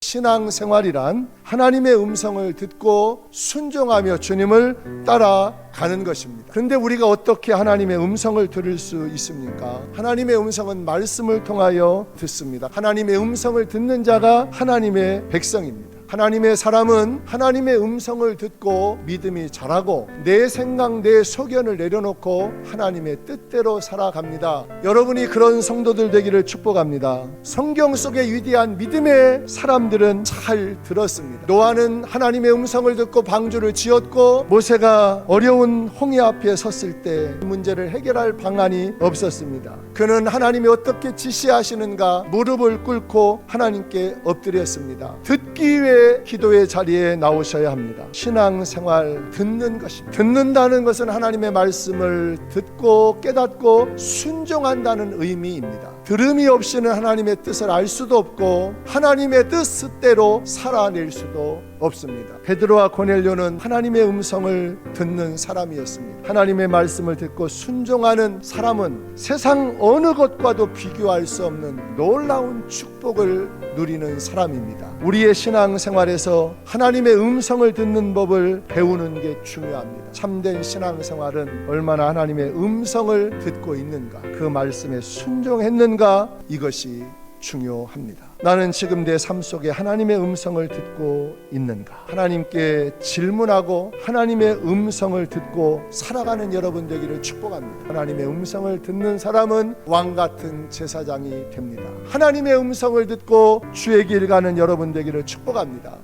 신앙생활이란 하나님의 음성을 듣고 순종하며 주님을 따라가는 것입니다. 그런데 우리가 어떻게 하나님의 음성을 들을 수 있습니까? 하나님의 음성은 말씀을 통하여 듣습니다. 하나님의 음성을 듣는 자가 하나님의 백성입니다. 하나님의 사람은 하나님의 음성을 듣고 믿음이 자라고 내 생각, 내 소견을 내려놓고 하나님의 뜻대로 살아갑니다. 여러분이 그런 성도들 되기를 축복합니다. 성경 속의 위대한 믿음의 사람들은 잘 들었습니다. 노아는 하나님의 음성을 듣고 방주를 지었고, 모세가 어려운 홍해 앞에 섰을 때 문제를 해결할 방안이 없었습니다. 그는 하나님이 어떻게 지시하시는가 무릎을 꿇고 하나님께 엎드렸습니다. 듣기 위해 기도의 자리에 나오셔야 합니다. 신앙생활 듣는 것입니다. 듣는다는 것은 하나님의 말씀을 듣고 깨닫고 순종한다는 의미입니다. 들음이 없이는 하나님의 뜻을 알 수도 없고 하나님의 뜻대로 살아낼 수도 없습니다. 베드로와 고넬료는 하나님의 음성을 듣는 사람이었습니다. 하나님의 말씀을 듣고 순종하는 사람은 세상 어느 것과도 비교할 수 없는 놀라운 축복을 누리는 사람입니다. 우리의 신앙생활에서 하나님의 음성을 듣는 법을 배우는 게 중요합니다. 참된 신앙생활은 얼마나 하나님의 음성을 듣고 있는가, 그 말씀에 순종했는가, 이것이 중요합니다. 나는 지금 내 삶 속에 하나님의 음성을 듣고 있는가? 하나님께 질문하고 하나님의 음성을 듣고 살아가는 여러분 되기를 축복합니다. 하나님의 음성을 듣는 사람은 왕같은 제사장이 됩니다. 하나님의 음성을 듣고 주의 길 가는 여러분 되기를 축복합니다.